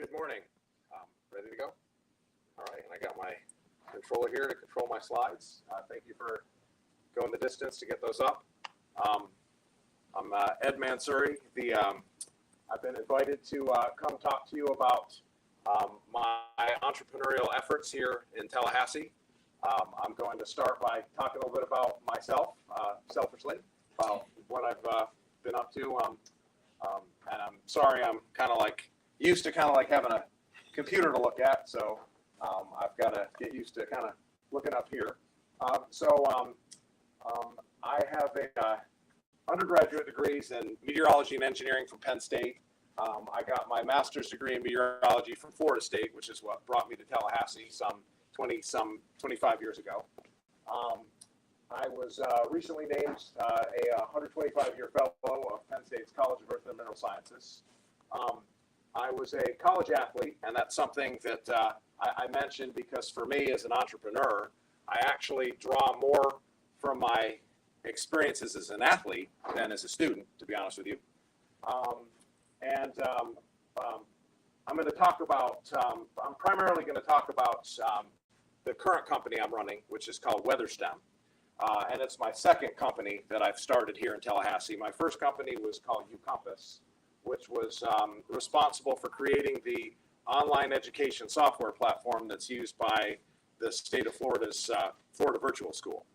Good morning. Ready to go? All right, and I got my controller here to control my slides. Thank you for going the distance to get those up. I'm Ed Mansouri. I've been invited to come talk to you about my entrepreneurial efforts here in Tallahassee. I'm going to start by talking a little bit about myself, selfishly, about what I've been up to. And I'm sorry, I'm kind of like used to having a computer to look at, so I've got to get used to kind of looking up here. I have undergraduate degrees in meteorology and engineering from Penn State. I got my master's degree in meteorology from Florida State, which is what brought me to Tallahassee some 25 years ago. I was recently named a 125-year fellow of Penn State's College of Earth and Mineral Sciences. I was a college athlete, and that's something that I mentioned because for me as an entrepreneur, I actually draw more from my experiences as an athlete than as a student, to be honest with you. I'm going to talk about, I'm primarily going to talk about the current company I'm running, which is called WeatherSTEM. And it's my second company that I've started here in Tallahassee. My first company was called UCompass, which was responsible for creating the online education software platform that's used by the state of Florida's Florida Virtual School.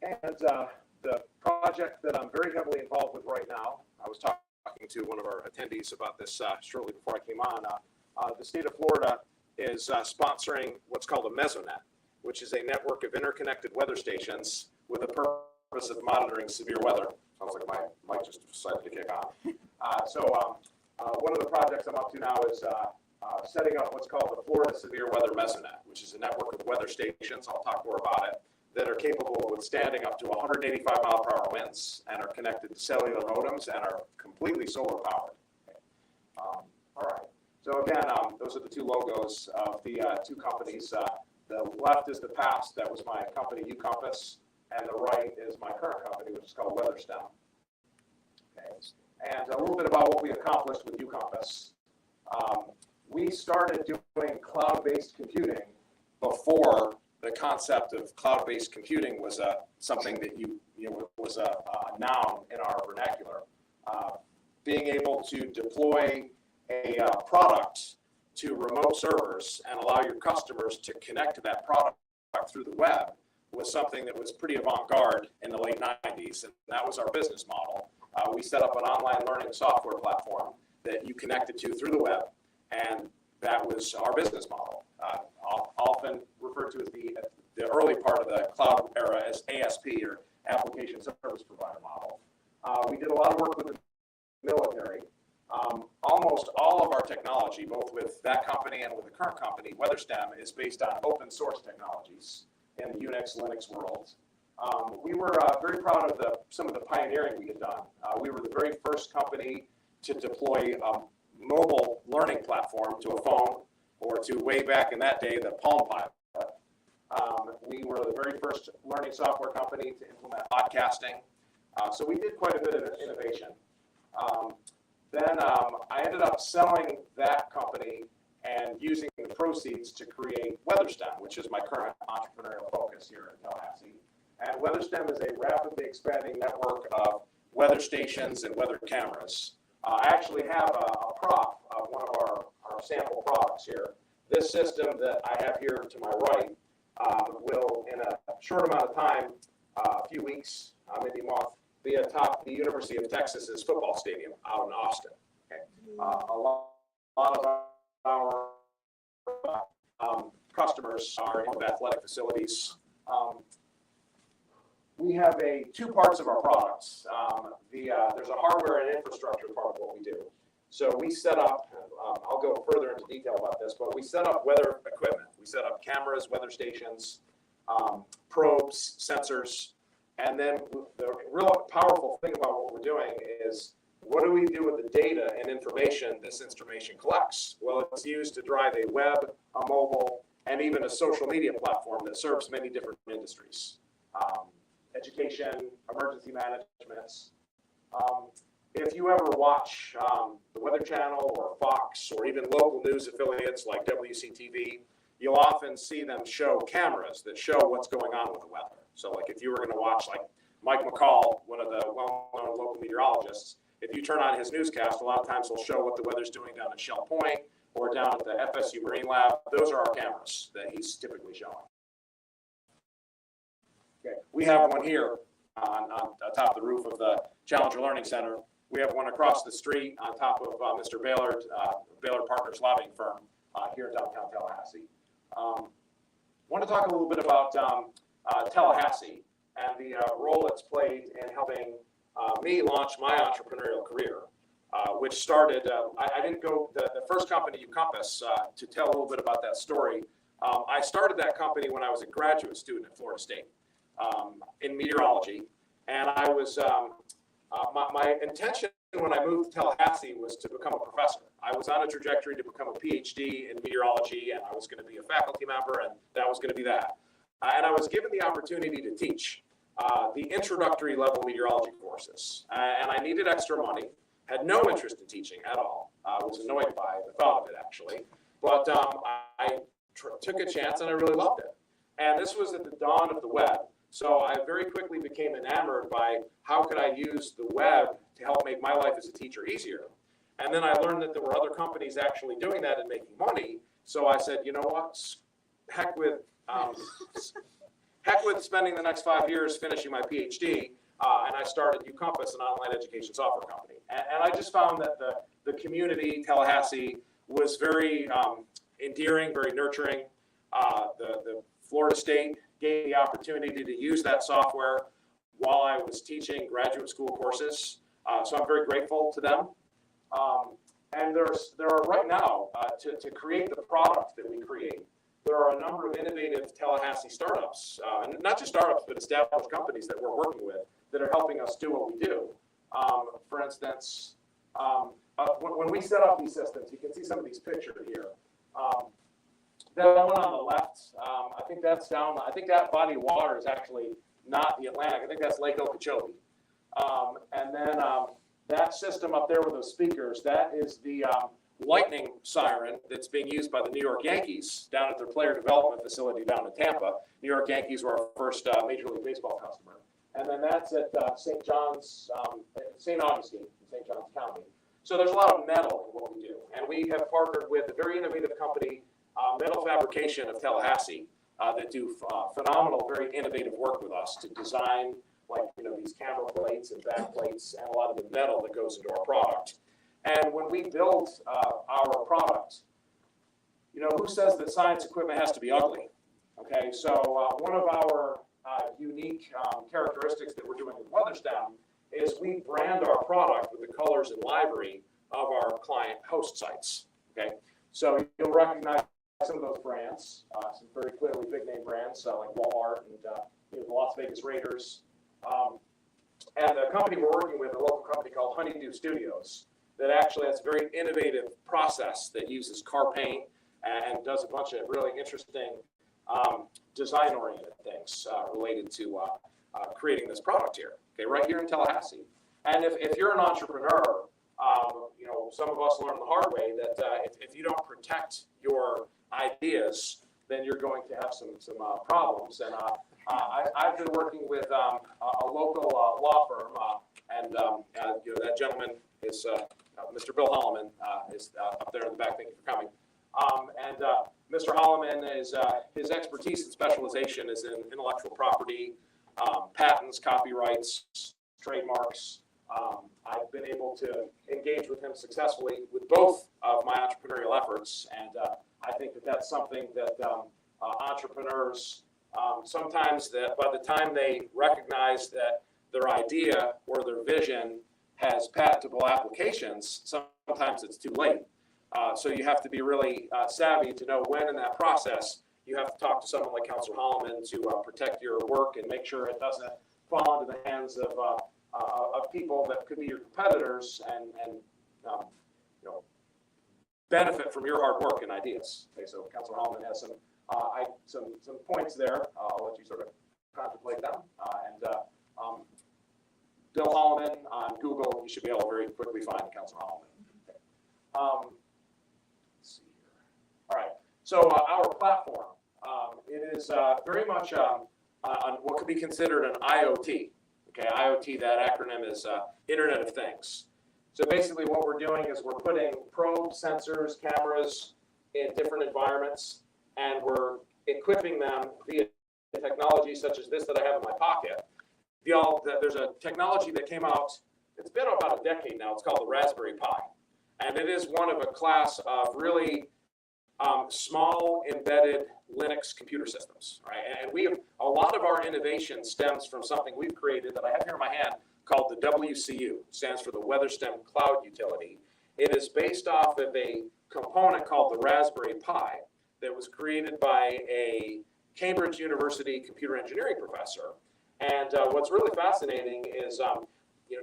The project that I'm very heavily involved with right now, I was talking to one of our attendees about this shortly before I came on. The state of Florida is sponsoring what's called a Mesonet, which is a network of interconnected weather stations with the purpose of monitoring severe weather. Sounds like my mic just decided to kick on. One of the projects I'm up to now is setting up what's called the Florida Severe Weather Mesonet, which is a network of weather stations, I'll talk more about it, that are capable of withstanding up to 185 mile per hour winds and are connected to cellular modems and are completely solar powered. All right, so again, those are the two logos of the two companies. The left is the past, that was my company UCompass, and the right is my current company, which is called WeatherSTEM. Okay. And a little bit about what we accomplished with UCompass. We started doing cloud-based computing before the concept of cloud-based computing was something that was a noun in our vernacular. Being able to deploy a product to remote servers and allow your customers to connect to that product through the web was something that was pretty avant-garde in the late 90s, and that was our business model. We set up an online learning software platform that you connected to through the web, and that was our business model. Often referred to as the early part of the cloud era as ASP, or Application Service Provider model. We did a lot of work with the military. Almost all of our technology, both with that company and with the current company, WeatherSTEM, is based on open source technologies in the Unix, Linux world. We were very proud of some of the pioneering we had done. We were the very first company to deploy a mobile learning platform to a phone, or to way back in that day, the Palm Pilot. We were the very first learning software company to implement podcasting. So we did quite a bit of innovation. Then I ended up selling that company and using the proceeds to create WeatherSTEM, which is my current entrepreneurial focus here in Tallahassee. And WeatherSTEM is a rapidly expanding network of weather stations and weather cameras. I actually have a prop of one of our sample products here. This system that I have here to my right will, in a short amount of time, a few weeks, maybe a month, be atop the University of Texas's football stadium out in Austin. Okay. A lot of our customers are in athletic facilities. We have two parts of our products. There's a hardware and infrastructure part of what we do. So we set up, I'll go further into detail about this, but we set up weather equipment. We set up cameras, weather stations, probes, sensors, and then the real powerful thing about what we're doing is, what do we do with the data and information this instrumentation collects? Well, it's used to drive a web, a mobile, and even a social media platform that serves many different industries. Education, emergency management. if you ever watch the Weather Channel or Fox or even local news affiliates like WCTV, you'll often see them show cameras that show what's going on with the weather. So like if you were going to watch like Mike McCall, one of the well-known local meteorologists, if you turn on his newscast, a lot of times he'll show what the weather's doing down at Shell Point or down at the FSU Marine Lab. Those are our cameras that he's typically showing. Okay. We have one here on top of the roof of the Challenger Learning Center. We have one across the street on top of Mr. Baylor, Baylor Partners lobbying firm here in downtown Tallahassee. I want to talk a little bit about Tallahassee and the role it's played in helping me launch my entrepreneurial career, which started, I didn't go, the first company, Compass, to tell a little bit about that story. I started that company when I was a graduate student at Florida State in meteorology, and I was, my intention when I moved to Tallahassee was to become a professor. I was on a trajectory to become a PhD in meteorology, and I was going to be a faculty member, and that was going to be that. And I was given the opportunity to teach the introductory level meteorology courses. And I needed extra money, had no interest in teaching at all. I was annoyed by the thought of it, actually. But I took a chance, and I really loved it. And this was at the dawn of the web. So I very quickly became enamored by how could I use the web to help make my life as a teacher easier. And then I learned that there were other companies actually doing that and making money. So I said, you know what, heck with spending the next 5 years finishing my PhD, and I started Compass, an online education software company. And I just found that the community, Tallahassee, was very endearing, very nurturing. The Florida State gave me the opportunity to use that software while I was teaching graduate school courses. So I'm very grateful to them. And there are right now, to create the product that we create, there are a number of innovative Tallahassee startups, and not just startups, but established companies that we're working with that are helping us do what we do. For instance, when we set up these systems, you can see some of these pictured here. That one on the left, I think that's down, I think that body of water is actually not the Atlantic. I think that's Lake Okeechobee. And then that system up there with those speakers, that is the lightning siren that's being used by the New York Yankees down at their player development facility down in Tampa. New York Yankees were our first Major League Baseball customer. And then that's at St. Augustine in St. John's County. So there's a lot of metal in what we do. And we have partnered with a very innovative company, Metal Fabrication of Tallahassee, that do phenomenal, very innovative work with us to design, like, these camera plates and back plates and a lot of the metal that goes into our product. And when we build our product, who says that science equipment has to be ugly? Okay, so one of our unique characteristics that we're doing with WeatherSTEM is we brand our product with the colors and livery of our client host sites. Okay, so you'll recognize some of those brands, some very clearly big name brands like Walmart and the Las Vegas Raiders. And the company we're working with, a local company called Honeydew Studios, that actually has a very innovative process that uses car paint and does a bunch of really interesting design-oriented things related to creating this product here, okay, right here in Tallahassee. And if you're an entrepreneur, some of us learn the hard way that if you don't protect your ideas, then you're going to have some problems. And I've been working with a local law firm, and that gentleman is Mr. Bill Holloman is up there in the back. Thank you for coming. And Mr. Holloman is his expertise and specialization is in intellectual property, patents, copyrights, trademarks. I've been able to engage with him successfully with both of my entrepreneurial efforts, and I think that that's something that entrepreneurs sometimes, that by the time they recognize that their idea or their vision has patentable applications, sometimes it's too late. So you have to be really savvy to know when in that process you have to talk to someone like Counselor Holloman to protect your work and make sure it doesn't fall into the hands of people that could be your competitors and benefit from your hard work and ideas. Okay, so Counselor Holloman has some points there. I'll let you sort of contemplate them. Bill Holloman on Google. You should be able to very quickly find Councilor Holloman. Let's see here. All right. So our platform, it is very much on what could be considered an IoT. Okay, IoT, that acronym is Internet of Things. So basically what we're doing is we're putting probe sensors, cameras in different environments, and we're equipping them via technology such as this that I have in my pocket. There's a technology that came out, it's been about a decade now, it's called the Raspberry Pi. And it is one of a class of really small embedded Linux computer systems, right? And we have, a lot of our innovation stems from something we've created that I have here in my hand called the WCU, stands for the WeatherSTEM Cloud Utility. It is based off of a component called the Raspberry Pi that was created by a Cambridge University computer engineering professor. And what's really fascinating is,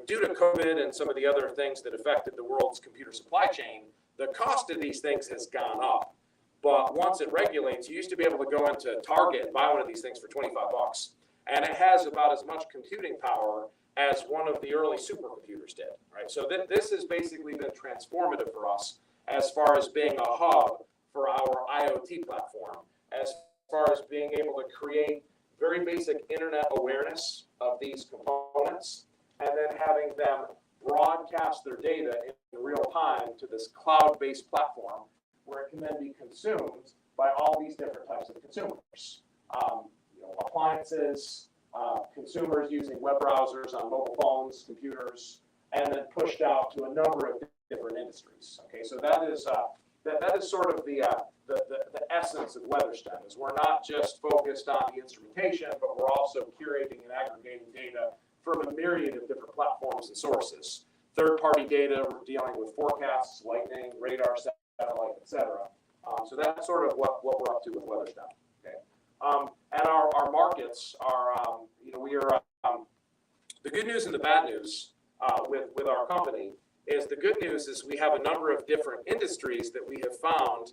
due to COVID and some of the other things that affected the world's computer supply chain, the cost of these things has gone up. But once it regulates, you used to be able to go into Target and buy one of these things for 25 bucks. And it has about as much computing power as one of the early supercomputers did, right? So this has basically been transformative for us as far as being a hub for our IoT platform, as far as being able to create very basic internet awareness of these components, and then having them broadcast their data in real time to this cloud-based platform where it can then be consumed by all these different types of consumers. Appliances, consumers using web browsers on mobile phones, computers, and then pushed out to a number of different industries. Okay, so that is sort of the essence of WeatherSTEM, is we're not just focused on the instrumentation, but we're also curating and aggregating data from a myriad of different platforms and sources. Third-party data, we're dealing with forecasts, lightning, radar, satellite, etc. So that's sort of what we're up to with WeatherSTEM. Okay, and our markets are, we are. The good news and the bad news with our company is the good news is we have a number of different industries that we have found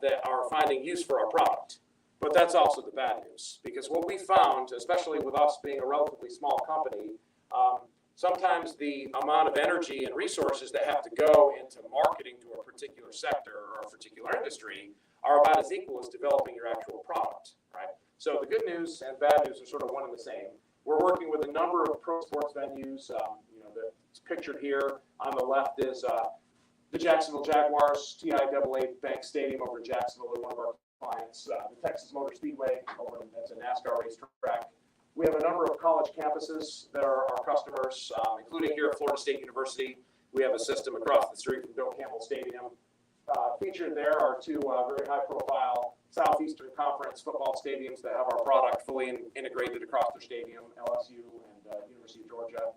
that are finding use for our product. But that's also the bad news, because what we found, especially with us being a relatively small company, sometimes the amount of energy and resources that have to go into marketing to a particular sector or a particular industry are about as equal as developing your actual product, right? So the good news and bad news are sort of one and the same. We're working with a number of pro sports venues. That's pictured here on the left is the Jacksonville Jaguars, TIAA Bank Stadium over in Jacksonville, is one of our clients. The Texas Motor Speedway, that's a NASCAR racetrack. We have a number of college campuses that are our customers, including here at Florida State University. We have a system across the street from Bill Campbell Stadium. Featured there are two very high-profile Southeastern Conference football stadiums that have our product fully integrated across their stadium, LSU and University of Georgia.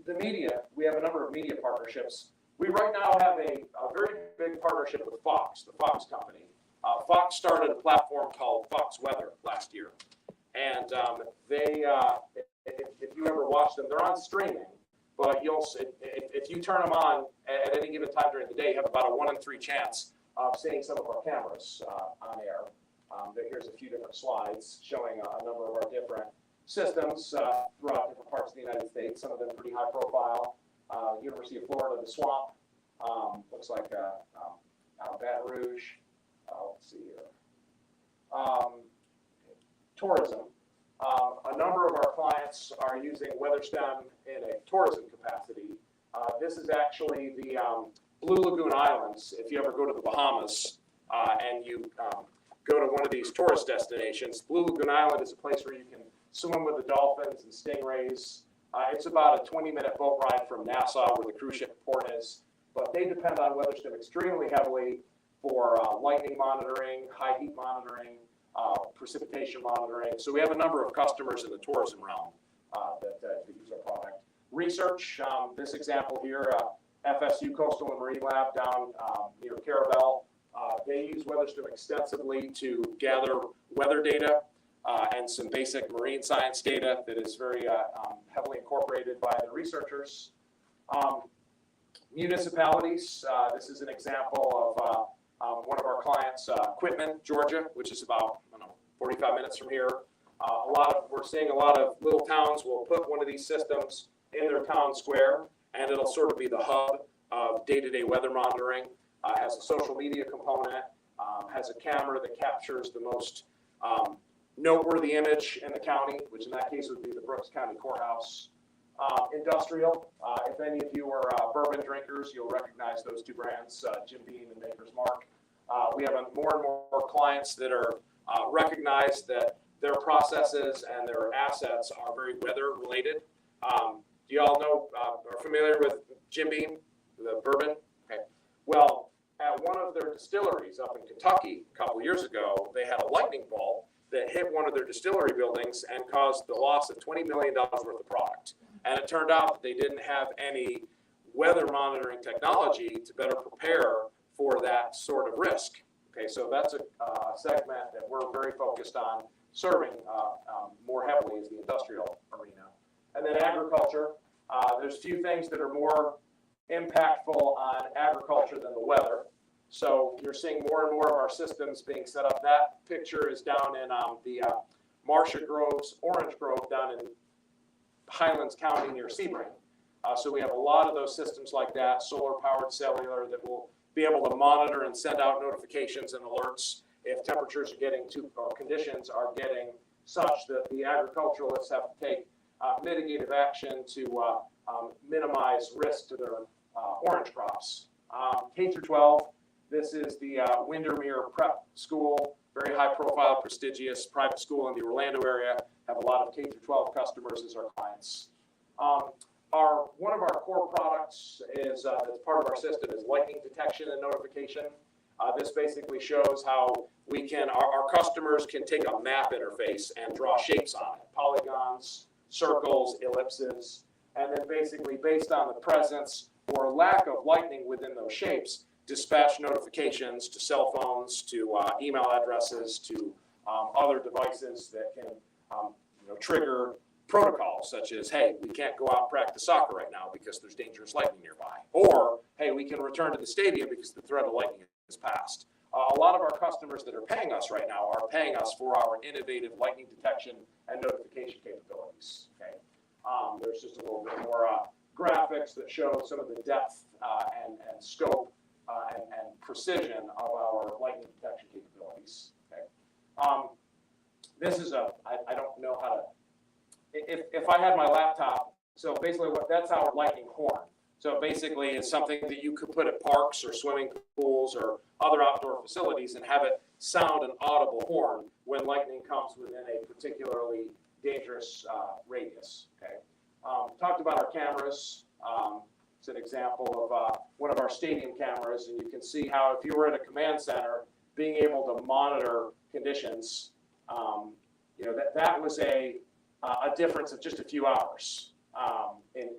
The media, we have a number of media partnerships. We right now have a very big partnership with Fox, the Fox company. Fox started a platform called Fox Weather last year. And they, if you ever watch them, they're on streaming. But if you turn them on at any given time during the day, you have about a 1 in 3 chance of seeing some of our cameras on air. Here's a few different slides showing a number of our different systems throughout different parts of the United States, some of them pretty high profile. University of Florida, the Swamp, looks like out of Baton Rouge. Let's see here. Tourism. A number of our clients are using WeatherSTEM in a tourism capacity. This is actually the Blue Lagoon Islands. If you ever go to the Bahamas and you go to one of these tourist destinations, Blue Lagoon Island is a place where you can swim with the dolphins and stingrays. It's about a 20-minute boat ride from Nassau, where the cruise ship port is. But they depend on WeatherSTEM extremely heavily for lightning monitoring, high heat monitoring, precipitation monitoring. So we have a number of customers in the tourism realm that use our product. Research, this example here, FSU Coastal and Marine Lab down near Carabel. They use WeatherSTEM extensively to gather weather data and some basic marine science data that is very heavily incorporated by the researchers. Municipalities, this is an example of one of our clients, Quitman, Georgia, which is about 45 minutes from here. We're seeing a lot of little towns will put one of these systems in their town square, and it'll sort of be the hub of day-to-day weather monitoring. Has a social media component, has a camera that captures the most noteworthy image in the county, which in that case would be the Brooks County Courthouse. Industrial, if any of you are bourbon drinkers, you'll recognize those two brands, Jim Beam and Maker's Mark. We have more and more clients that are recognize that their processes and their assets are very weather related. Do you all know, are familiar with Jim Beam, the bourbon? Okay. Well, at one of their distilleries up in Kentucky a couple years ago, they had a lightning bolt that hit one of their distillery buildings and caused the loss of $20 million worth of product. And it turned out that they didn't have any weather monitoring technology to better prepare for that sort of risk. Okay, so that's a segment that we're very focused on serving more heavily is the industrial arena. And then agriculture, there's few things that are more impactful on agriculture than the weather. So you're seeing more and more of our systems being set up. That picture is down in the Marcia Groves, Orange Grove down in Highlands County near Sebring. So we have a lot of those systems like that, solar powered cellular, that will be able to monitor and send out notifications and alerts if temperatures are getting too, or conditions are getting such that the agriculturalists have to take mitigative action to minimize risk to their orange crops. K through 12, this is the Windermere Prep School, very high profile, prestigious private school in the Orlando area, have a lot of K through 12 customers as our clients. One of our core products is, that's part of our system, is lightning detection and notification. This basically shows how we can, our customers can take a map interface and draw shapes on it, polygons, circles, ellipses, and then basically based on the presence or lack of lightning within those shapes, dispatch notifications to cell phones, to email addresses, to other devices that can trigger protocols such as, hey, we can't go out and practice soccer right now because there's dangerous lightning nearby. Or, hey, we can return to the stadium because the threat of lightning is past. A lot of our customers that are paying us right now are paying us for our innovative lightning detection and notification capabilities. Okay? There's just a little bit more graphics that show some of the depth and scope and precision of our lightning detection capabilities. Okay? This is I don't know how to, if I had my laptop, so basically that's our lightning horn. So basically it's something that you could put at parks or swimming pools or other outdoor facilities and have it sound an audible horn when lightning comes within a particularly dangerous radius. Okay. Talked about our cameras. It's an example of one of our stadium cameras, and you can see how if you were at a command center, being able to monitor conditions, that was a difference of just a few hours in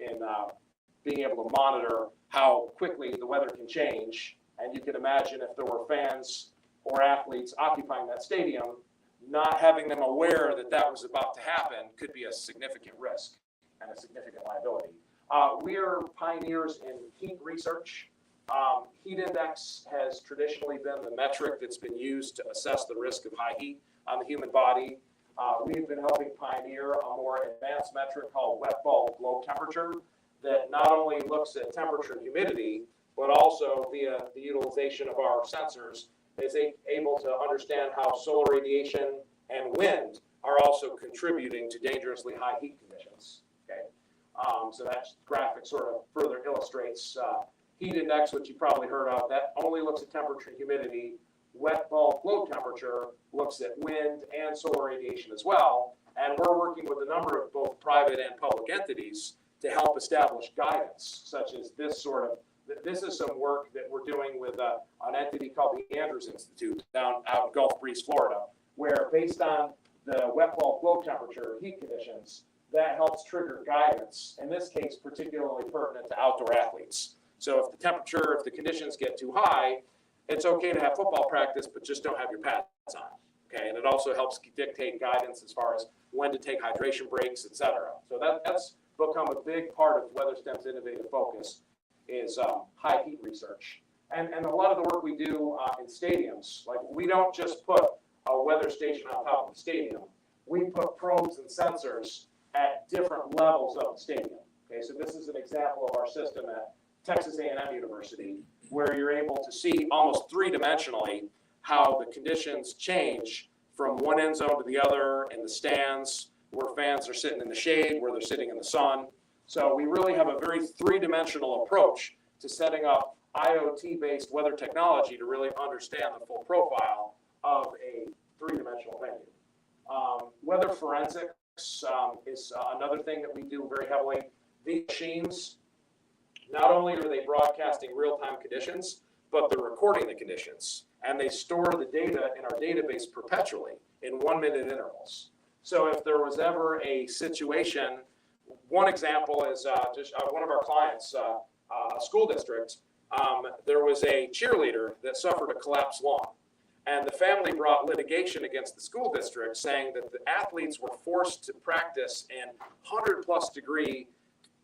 being able to monitor how quickly the weather can change. And you can imagine if there were fans or athletes occupying that stadium, not having them aware that that was about to happen could be a significant risk and a significant liability. We are pioneers in heat research. Heat index has traditionally been the metric that's been used to assess the risk of high heat on the human body. We've been helping pioneer a more advanced metric called wet bulb globe temperature that not only looks at temperature and humidity, but also via the utilization of our sensors is able to understand how solar radiation and wind are also contributing to dangerously high heat conditions. Okay, so that graphic sort of further illustrates heat index, which you probably heard of. That only looks at temperature and humidity. Wet bulb globe temperature looks at wind and solar radiation as well. And we're working with a number of both private and public entities to help establish guidance, such as this sort of, this is some work that we're doing with an entity called the Andrews Institute down out in Gulf Breeze, Florida, where based on the wet bulb globe temperature heat conditions, that helps trigger guidance, in this case, particularly pertinent to outdoor athletes. So if the temperature, if the conditions get too high, it's okay to have football practice, but just don't have your pads on. Okay, and it also helps dictate guidance as far as when to take hydration breaks, et cetera. So that's become a big part of WeatherSTEM's innovative focus is high heat research. And a lot of the work we do in stadiums, like we don't just put a weather station on top of the stadium. we put probes and sensors at different levels of the stadium. Okay, so this is an example of our system at Texas A&M University, where you're able to see almost three-dimensionally how the conditions change from one end zone to the other in the stands, where fans are sitting in the shade, where they're sitting in the sun. So we really have a very three-dimensional approach to setting up IoT-based weather technology to really understand the full profile of a three-dimensional venue. Weather forensics is another thing that we do very heavily. These machines, not only are they broadcasting real-time conditions, but they're recording the conditions, and they store the data in our database perpetually in 1-minute intervals. So if there was ever a situation, one example is just one of our clients, a school district, there was a cheerleader that suffered a collapsed lung. And the family brought litigation against the school district saying that the athletes were forced to practice in 100+ degree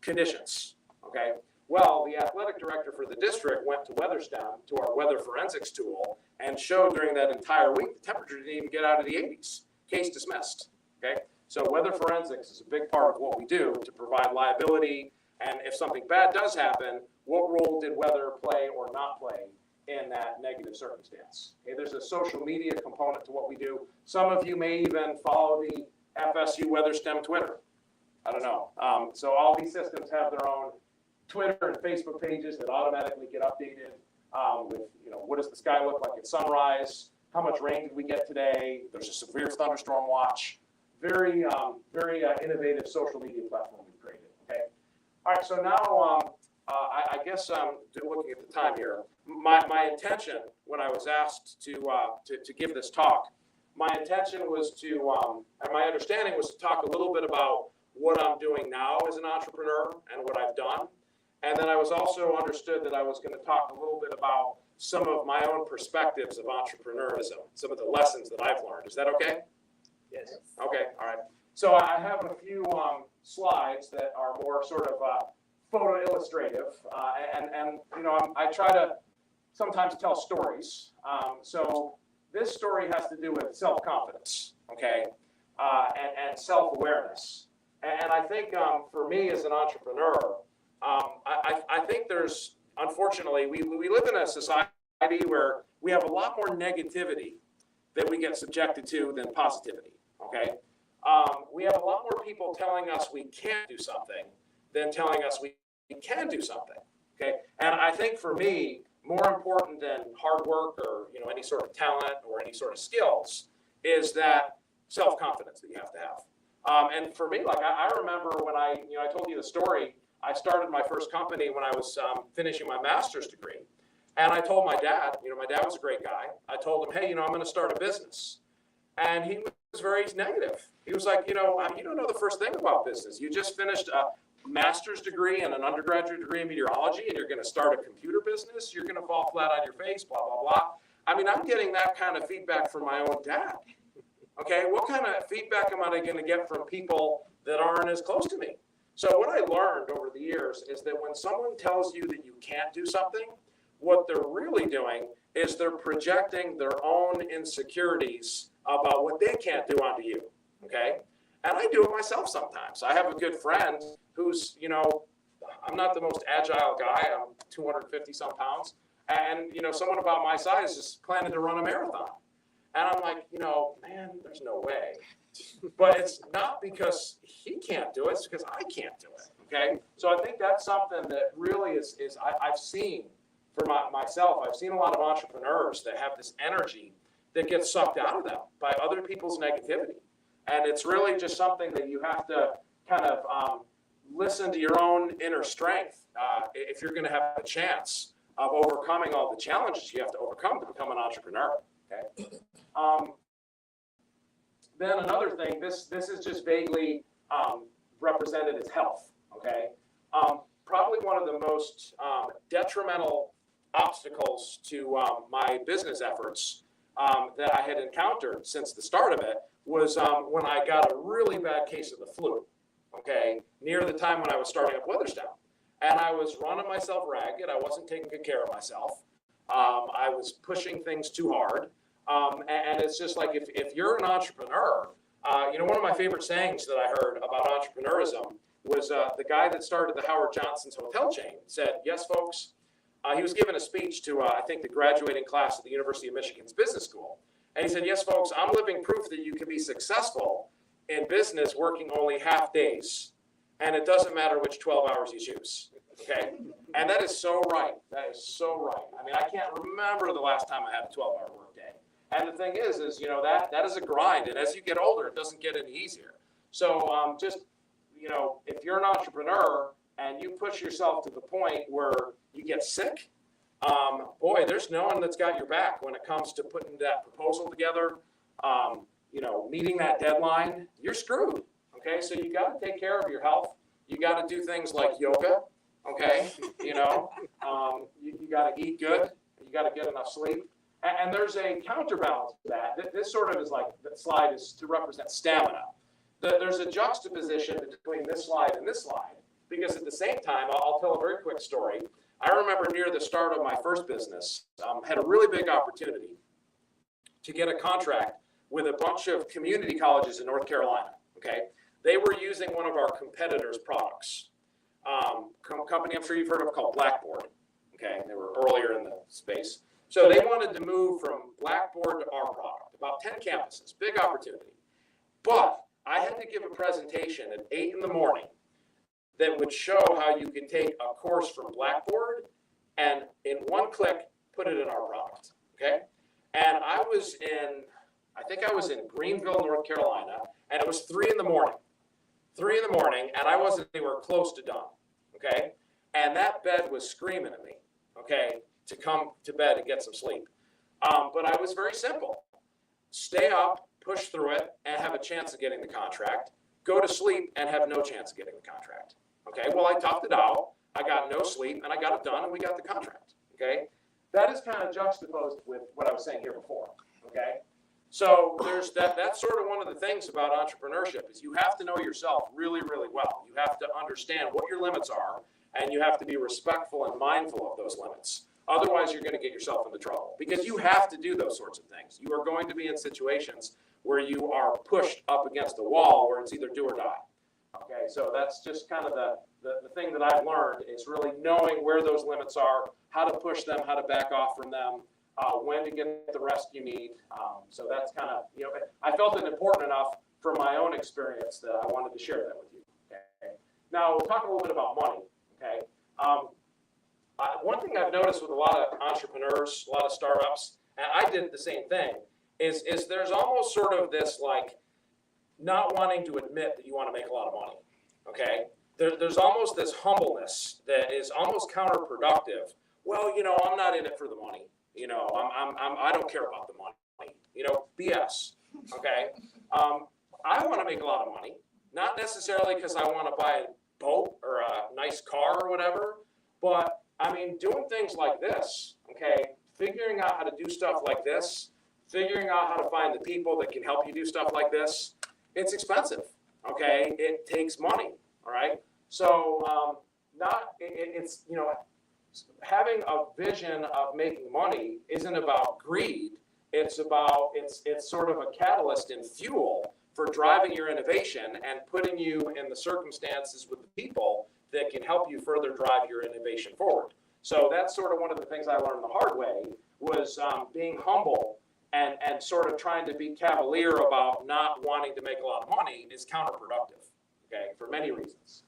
conditions, okay? Well, the athletic director for the district went to WeatherSTEM, to our weather forensics tool, and showed during that entire week the temperature didn't even get out of the 80s. Case dismissed, okay? So weather forensics is a big part of what we do to provide liability, and if something bad does happen, what role did weather play or not play in that negative circumstance? Okay, there's a social media component to what we do. Some of you may even follow the FSU WeatherSTEM Twitter. I don't know. So all these systems have their own Twitter and Facebook pages that automatically get updated with, what does the sky look like at sunrise? How much rain did we get today? There's a severe thunderstorm watch. Very innovative social media platform we've created. Okay. All right. So now I guess looking at the time here, my intention when I was asked to give this talk, my intention was to, and my understanding was to talk a little bit about what I'm doing now as an entrepreneur and what I've done. And then I was also understood that I was going to talk a little bit about some of my own perspectives of entrepreneurism, some of the lessons that I've learned. Is that okay? Yes. Okay, all right. So I have a few slides that are more sort of photo illustrative, and I try to sometimes tell stories. So this story has to do with self-confidence, okay, and self-awareness. And I think for me as an entrepreneur, I think there's, unfortunately, we live in a society where we have a lot more negativity that we get subjected to than positivity, okay? We have a lot more people telling us we can't do something than telling us we can do something, okay? And I think for me, more important than hard work or any sort of talent or any sort of skills is that self-confidence that you have to have. And for me, like I remember when I told you the story, I started my first company when I was finishing my master's degree. And I told my dad, my dad was a great guy. I told him, hey, I'm going to start a business. And he was very negative. He was like, you don't know the first thing about business. You just finished a master's degree and an undergraduate degree in meteorology, and you're going to start a computer business. You're going to fall flat on your face, blah, blah, blah. I mean, I'm getting that kind of feedback from my own dad. Okay, what kind of feedback am I going to get from people that aren't as close to me? So what I learned over the years is that when someone tells you that you can't do something, what they're really doing is they're projecting their own insecurities about what they can't do onto you, okay? And I do it myself sometimes. I have a good friend who's, I'm not the most agile guy. I'm 250 some pounds. And, someone about my size is planning to run a marathon. And I'm like, man, there's no way. But it's not because he can't do it, it's because I can't do it, okay? So I think that's something that really is I've seen for myself. I've seen a lot of entrepreneurs that have this energy that gets sucked out of them by other people's negativity. And it's really just something that you have to kind of listen to your own inner strength if you're going to have a chance of overcoming all the challenges you have to overcome to become an entrepreneur, okay? Then another thing, this is just vaguely represented as health, okay? Probably one of the most detrimental obstacles to my business efforts that I had encountered since the start of it was when I got a really bad case of the flu, okay, near the time when I was starting up WeatherSTEM. And I was running myself ragged. I wasn't taking good care of myself. I was pushing things too hard. And it's just like if you're an entrepreneur, One of my favorite sayings that I heard about entrepreneurism was the guy that started the Howard Johnson's hotel chain said, yes, folks, he was giving a speech to, I think, the graduating class at the University of Michigan's business school. And he said, yes, folks, I'm living proof that you can be successful in business working only half days. And it doesn't matter which 12 hours you choose. Okay? And that is so right. That is so right. I mean, I can't remember the last time I had a 12-hour work day. And the thing is that is a grind. And as you get older, it doesn't get any easier. So if you're an entrepreneur and you push yourself to the point where you get sick, boy, there's no one that's got your back when it comes to putting that proposal together, meeting that deadline. You're screwed. Okay, so you got to take care of your health. You got to do things like yoga. Okay, you got to eat good. You got to get enough sleep. And there's a counterbalance to that. This sort of is like, the slide is to represent stamina. There's a juxtaposition between this slide and this slide, because at the same time, I'll tell a very quick story. I remember near the start of my first business, had a really big opportunity to get a contract with a bunch of community colleges in North Carolina. Okay, they were using one of our competitors' products. Company I'm sure you've heard of called Blackboard. Okay, they were earlier in the space. So they wanted to move from Blackboard to our product, about 10 campuses, big opportunity. But I had to give a presentation at 8 in the morning that would show how you could take a course from Blackboard and in one click, put it in our product, okay? And I think I was in Greenville, North Carolina, and it was 3 in the morning. 3 in the morning, and I wasn't anywhere close to done, okay? And that bed was screaming at me, okay, to come to bed and get some sleep. But I was very simple. Stay up, push through it, and have a chance of getting the contract. Go to sleep and have no chance of getting the contract. Okay, well, I toughed it out. I got no sleep, and I got it done, and we got the contract. Okay, that is kind of juxtaposed with what I was saying here before. Okay, so there's that's sort of one of the things about entrepreneurship is you have to know yourself really, really well. You have to understand what your limits are, and you have to be respectful and mindful of those limits. Otherwise, you're going to get yourself into trouble because you have to do those sorts of things. You are going to be in situations where you are pushed up against a wall where it's either do or die. Okay, so that's just kind of the thing that I've learned is really knowing where those limits are, how to push them, how to back off from them, when to get the rest you need. So that's kind of, I felt it important enough from my own experience that I wanted to share that with you. Okay. Now, we'll talk a little bit about money. Okay. One thing I've noticed with a lot of entrepreneurs, a lot of startups, and I did the same thing, is there's almost sort of this like not wanting to admit that you want to make a lot of money. Okay, there's almost this humbleness that is almost counterproductive. Well, I'm not in it for the money. I don't care about the money. BS. Okay, I want to make a lot of money, not necessarily because I want to buy a boat or a nice car or whatever, but I mean, doing things like this, okay, figuring out how to do stuff like this, figuring out how to find the people that can help you do stuff like this, it's expensive, okay? It takes money, all right? So having a vision of making money isn't about greed. It's sort of a catalyst and fuel for driving your innovation and putting you in the circumstances with the people that can help you further drive your innovation forward. So that's sort of one of the things I learned the hard way was being humble and sort of trying to be cavalier about not wanting to make a lot of money is counterproductive, okay, for many reasons.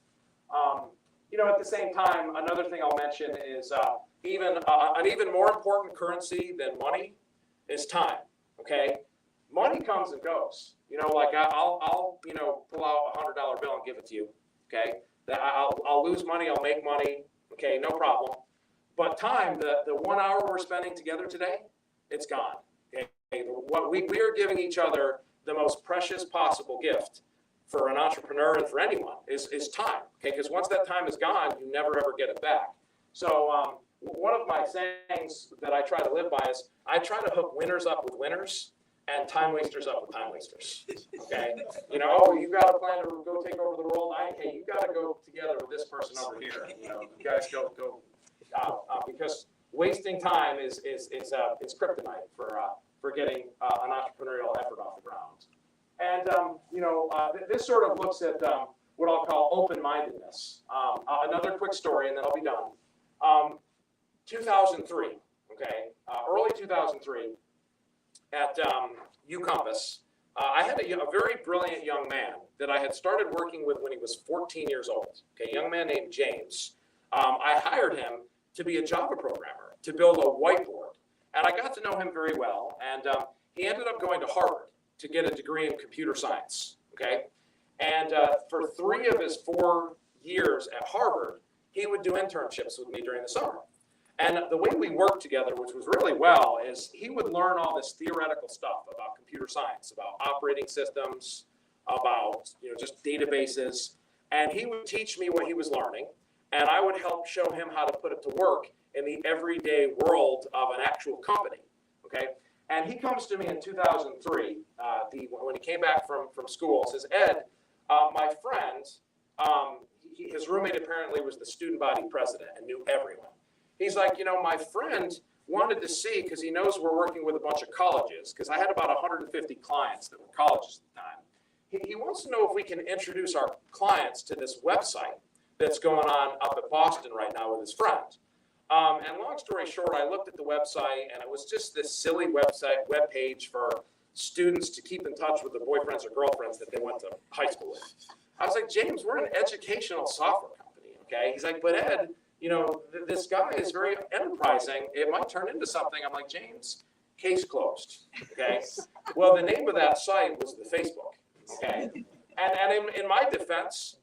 At the same time, another thing I'll mention is an even more important currency than money is time, okay? Money comes and goes. Like I'll pull out a $100 bill and give it to you, okay? I'll lose money, I'll make money, okay, no problem. But time, the 1 hour we're spending together today, it's gone. Okay? What we are giving each other the most precious possible gift for an entrepreneur and for anyone is time. Okay, because once that time is gone, you never ever get it back. So one of my sayings that I try to live by is I try to hook winners up with winners and time wasters up with time wasters. Okay, you got a plan to go take over the world. Hey, you got to go together with this person over here. You guys go because wasting time is kryptonite for getting an entrepreneurial effort off the ground. And this sort of looks at what I'll call open-mindedness. Another quick story, and then I'll be done. 2003, okay, early 2003, at UCompass, I had a very brilliant young man that I had started working with when he was 14 years old. Okay, a young man named James. I hired him to be a Java programmer, to build a whiteboard. And I got to know him very well. And he ended up going to Harvard to get a degree in computer science. Okay, and for 3 of his 4 years at Harvard, he would do internships with me during the summer. And the way we worked together, which was really well, is he would learn all this theoretical stuff about computer science, about operating systems, about just databases, and he would teach me what he was learning, and I would help show him how to put it to work in the everyday world of an actual company. Okay, and he comes to me in 2003 when he came back from school. Says, Ed, my friend, his roommate apparently was the student body president and knew everyone. He's like, my friend wanted to see, because he knows we're working with a bunch of colleges, because I had about 150 clients that were colleges at the time. He wants to know if we can introduce our clients to this website that's going on up at Boston right now with his friend. And long story short, I looked at the website, and it was just this silly web page for students to keep in touch with the boyfriends or girlfriends that they went to high school with. I was like, James, we're an educational software company, okay? He's like, but Ed, this guy is very enterprising. It might turn into something. I'm like, James, case closed. Okay. Well, the name of that site was the Facebook. Okay. And in my defense,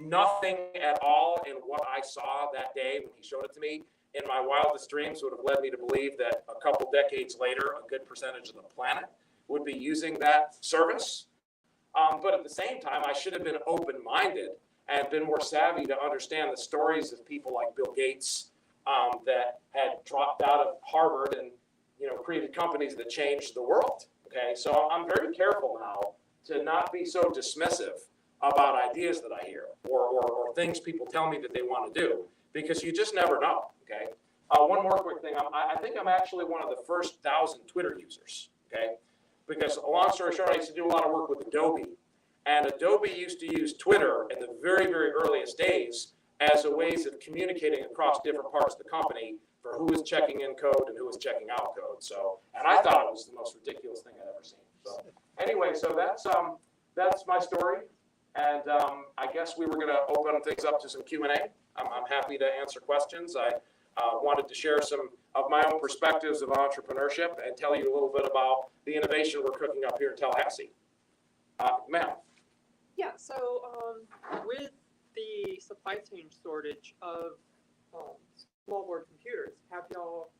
nothing at all in what I saw that day when he showed it to me in my wildest dreams would have led me to believe that a couple decades later, a good percentage of the planet would be using that service. But at the same time, I should have been open-minded and been more savvy to understand the stories of people like Bill Gates that had dropped out of Harvard and created companies that changed the world. Okay, so I'm very careful now to not be so dismissive about ideas that I hear or things people tell me that they want to do, because you just never know. Okay, one more quick thing. I think I'm actually one of the first 1,000 Twitter users. Okay, because long story short, I used to do a lot of work with Adobe. And Adobe used to use Twitter in the very, very earliest days as a ways of communicating across different parts of the company for who was checking in code and who was checking out code. So, and I thought it was the most ridiculous thing I'd ever seen. So, anyway, so that's my story, and I guess we were going to open things up to some Q&A. I'm happy to answer questions. I wanted to share some of my own perspectives of entrepreneurship and tell you a little bit about the innovation we're cooking up here in Tallahassee. Ma'am. Yeah, so with the supply chain shortage of small board computers, have y'all